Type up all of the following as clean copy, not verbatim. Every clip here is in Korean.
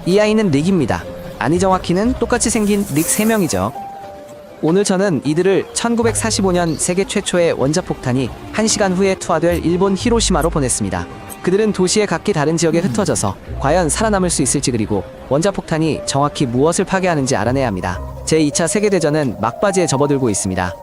이 아이는 릭입니다. 아니 정확히는 똑같이 생긴 릭 3명이죠. 오늘 저는 이들을 1945년 세계 최초의 원자폭탄이 1시간 후에 투하될 일본 히로시마로 보냈습니다. 그들은 도시의 각기 다른 지역에 흩어져서 과연 살아남을 수 있을지, 그리고 원자폭탄이 정확히 무엇을 파괴하는지 알아내야 합니다. 제2차 세계대전은 막바지에 접어들고 있습니다.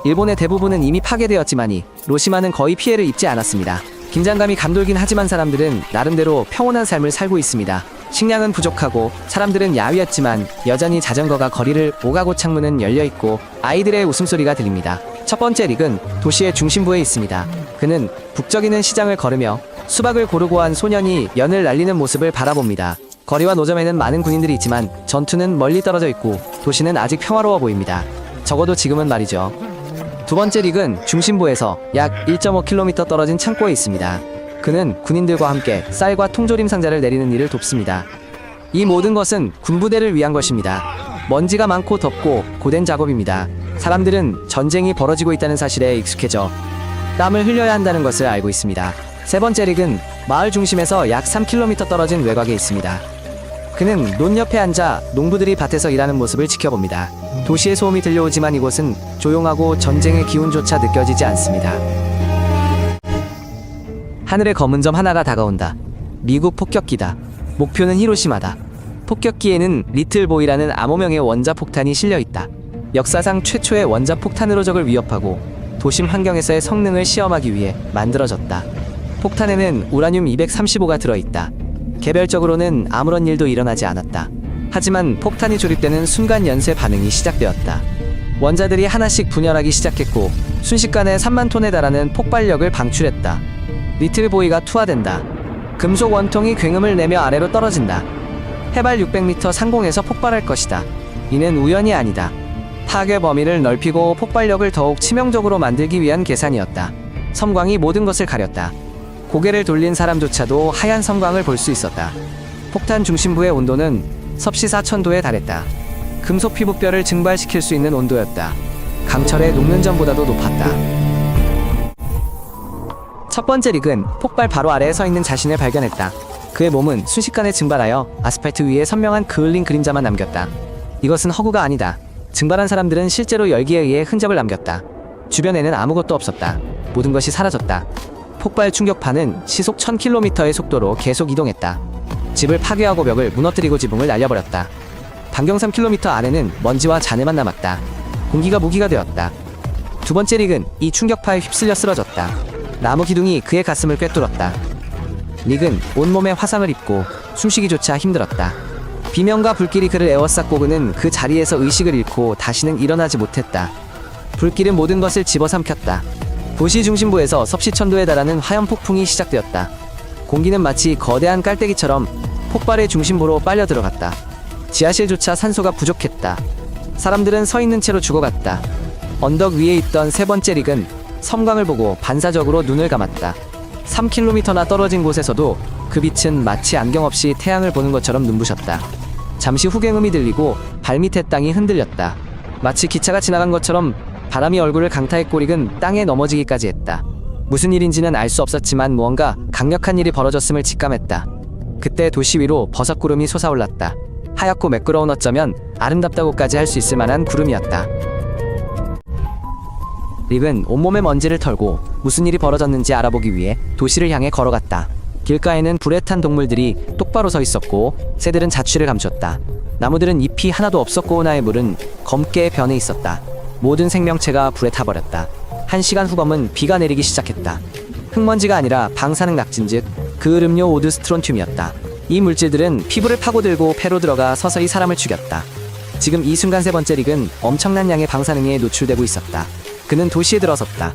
일본의 대부분은 이미 파괴되었지만 히로시마는 거의 피해를 입지 않았습니다. 긴장감이 감돌긴 하지만 사람들은 나름대로 평온한 삶을 살고 있습니다. 식량은 부족하고 사람들은 야위었지만 여전히 자전거가 거리를 오가고 창문은 열려있고 아이들의 웃음소리가 들립니다. 첫 번째 릭은 도시의 중심부에 있습니다. 그는 북적이는 시장을 걸으며 수박을 고르고 한 소년이 연을 날리는 모습을 바라봅니다. 거리와 노점에는 많은 군인들이 있지만 전투는 멀리 떨어져 있고 도시는 아직 평화로워 보입니다. 적어도 지금은 말이죠. 두 번째 릭은 중심부에서 약 1.5km 떨어진 창고에 있습니다. 그는 군인들과 함께 쌀과 통조림 상자를 내리는 일을 돕습니다. 이 모든 것은 군부대를 위한 것입니다. 먼지가 많고 덥고 고된 작업입니다. 사람들은 전쟁이 벌어지고 있다는 사실에 익숙해져 땀을 흘려야 한다는 것을 알고 있습니다. 세 번째 릭은 마을 중심에서 약 3km 떨어진 외곽에 있습니다. 그는 논 옆에 앉아 농부들이 밭에서 일하는 모습을 지켜봅니다. 도시의 소음이 들려오지만 이곳은 조용하고 전쟁의 기운조차 느껴지지 않습니다. 하늘에 검은 점 하나가 다가온다. 미국 폭격기다. 목표는 히로시마다. 폭격기에는 리틀보이라는 암호명의 원자폭탄이 실려있다. 역사상 최초의 원자폭탄으로 적을 위협하고 도심 환경에서의 성능을 시험하기 위해 만들어졌다. 폭탄에는 우라늄 235가 들어있다. 개별적으로는 아무런 일도 일어나지 않았다. 하지만 폭탄이 조립되는 순간 연쇄 반응이 시작되었다. 원자들이 하나씩 분열하기 시작했고 순식간에 3만 톤에 달하는 폭발력을 방출했다. 리틀보이가 투하된다. 금속 원통이 굉음을 내며 아래로 떨어진다. 해발 600m 상공에서 폭발할 것이다. 이는 우연이 아니다. 파괴 범위를 넓히고 폭발력을 더욱 치명적으로 만들기 위한 계산이었다. 섬광이 모든 것을 가렸다. 고개를 돌린 사람조차도 하얀 섬광을 볼 수 있었다. 폭탄 중심부의 온도는 섭씨 4000도에 달했다. 금속 피부뼈를 증발시킬 수 있는 온도였다. 강철의 녹는 점보다도 높았다. 첫 번째 릭은 폭발 바로 아래에 서 있는 자신을 발견했다. 그의 몸은 순식간에 증발하여 아스팔트 위에 선명한 그을린 그림자만 남겼다. 이것은 허구가 아니다. 증발한 사람들은 실제로 열기에 의해 흔적을 남겼다. 주변에는 아무것도 없었다. 모든 것이 사라졌다. 폭발 충격파는 시속 1000km의 속도로 계속 이동했다. 집을 파괴하고 벽을 무너뜨리고 지붕을 날려버렸다. 반경 3km 아래는 먼지와 잔해만 남았다. 공기가 무기가 되었다. 두 번째 릭은 이 충격파에 휩쓸려 쓰러졌다. 나무 기둥이 그의 가슴을 꿰뚫었다. 릭은 온몸에 화상을 입고 숨쉬기조차 힘들었다. 비명과 불길이 그를 에워쌌고 그는 그 자리에서 의식을 잃고 다시는 일어나지 못했다. 불길은 모든 것을 집어삼켰다. 도시 중심부에서 섭씨 1000도에 달하는 화염 폭풍이 시작되었다. 공기는 마치 거대한 깔때기처럼 폭발의 중심부로 빨려 들어갔다. 지하실조차 산소가 부족했다. 사람들은 서 있는 채로 죽어갔다. 언덕 위에 있던 세 번째 릭은 섬광을 보고 반사적으로 눈을 감았다. 3km나 떨어진 곳에서도 그 빛은 마치 안경 없이 태양을 보는 것처럼 눈부셨다. 잠시 후경음이 들리고 발밑의 땅이 흔들렸다. 마치 기차가 지나간 것처럼 바람이 얼굴을 강타했고 릭은 땅에 넘어지기까지 했다. 무슨 일인지는 알 수 없었지만 무언가 강력한 일이 벌어졌음을 직감했다. 그때 도시 위로 버섯구름이 솟아올랐다. 하얗고 매끄러운, 어쩌면 아름답다고까지 할 수 있을 만한 구름이었다. 릭은 온몸에 먼지를 털고 무슨 일이 벌어졌는지 알아보기 위해 도시를 향해 걸어갔다. 길가에는 불에 탄 동물들이 똑바로 서 있었고 새들은 자취를 감췄다. 나무들은 잎이 하나도 없었고 나의 물은 검게 변해 있었다. 모든 생명체가 불에 타버렸다. 1시간 후 검은 비가 내리기 시작했다. 흙먼지가 아니라 방사능 낙진, 즉 그을음료 오드스트론튬이었다. 이 물질들은 피부를 파고들고 폐로 들어가 서서히 사람을 죽였다. 지금 이 순간 세 번째 릭은 엄청난 양의 방사능에 노출되고 있었다. 그는 도시에 들어섰다.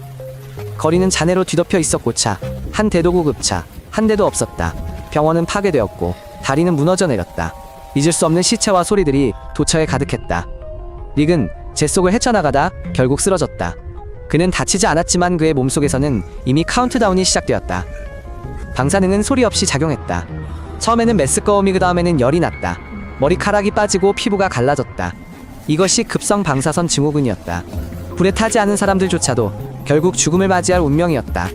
거리는 잔해로 뒤덮여 있었고 차, 한 대도 구급차, 한 대도 없었다. 병원은 파괴되었고 다리는 무너져 내렸다. 잊을 수 없는 시체와 소리들이 도처에 가득했다. 릭은 재 속을 헤쳐나가다 결국 쓰러졌다. 그는 다치지 않았지만 그의 몸속에서는 이미 카운트다운이 시작되었다. 방사능은 소리 없이 작용했다. 처음에는 메스꺼움이, 그 다음에는 열이 났다. 머리카락이 빠지고 피부가 갈라졌다. 이것이 급성 방사선 증후군이었다. 불에 타지 않은 사람들조차도 결국 죽음을 맞이할 운명이었다.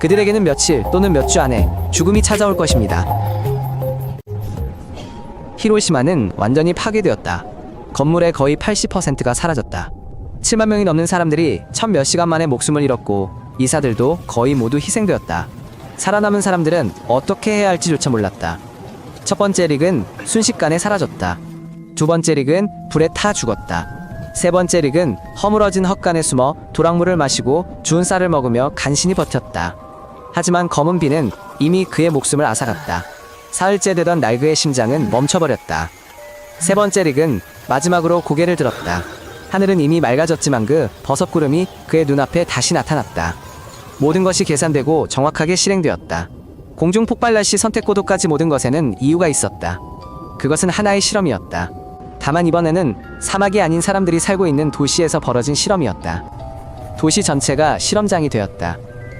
그들에게는 며칠 또는 몇 주 안에 죽음이 찾아올 것입니다. 히로시마는 완전히 파괴되었다. 건물의 거의 80%가 사라졌다. 7만 명이 넘는 사람들이 천 몇 시간 만에 목숨을 잃었고 이사들도 거의 모두 희생되었다. 살아남은 사람들은 어떻게 해야 할지조차 몰랐다. 첫 번째 릭은 순식간에 사라졌다. 두 번째 릭은 불에 타 죽었다. 세 번째 릭은 허물어진 헛간에 숨어 도랑물을 마시고 주운 쌀을 먹으며 간신히 버텼다. 하지만 검은 비는 이미 그의 목숨을 앗아갔다. 사흘째 되던 날그의 심장은 멈춰버렸다. 세 번째 릭은 마지막으로 고개를 들었다. 하늘은 이미 맑아졌지만 그 버섯구름이 그의 눈앞에 다시 나타났다. 모든 것이 계산되고 정확하게 실행되었다. 공중 폭발날 시 선택고도까지 모든 것에는 이유가 있었다. 그것은 하나의 실험이었다. 다만 이번에는 사막이 아닌 사람들이 살고 있는 도시에서 벌어진 실험이었다. 도시 전체가 실험장이 되었다.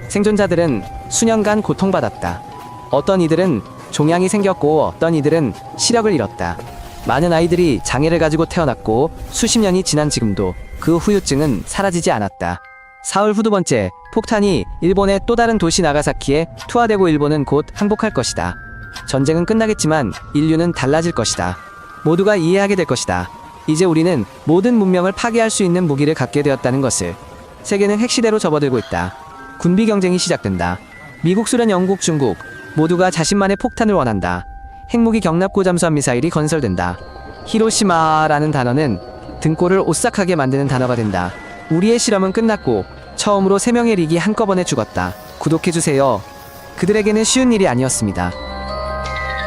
생존자들은 수년간 고통받았다. 어떤 이들은 종양이 생겼고 어떤 이들은 시력을 잃었다. 많은 아이들이 장애를 가지고 태어났고 수십 년이 지난 지금도 그 후유증은 사라지지 않았다. 사흘 후 두 번째 폭탄이 일본의 또 다른 도시 나가사키에 투하되고 일본은 곧 항복할 것이다. 전쟁은 끝나겠지만 인류는 달라질 것이다. 모두가 이해하게 될 것이다. 이제 우리는 모든 문명을 파괴할 수 있는 무기를 갖게 되었다는 것을. 세계는 핵시대로 접어들고 있다. 군비 경쟁이 시작된다. 미국, 소련, 영국, 중국 모두가 자신만의 폭탄을 원한다. 핵무기 경납고 잠수함 미사일이 건설된다. 히로시마라는 단어는 등골을 오싹하게 만드는 단어가 된다. 우리의 실험은 끝났고 처음으로 3명의 릭이 한꺼번에 죽었다. 구독해주세요. 그들에게는 쉬운 일이 아니었습니다.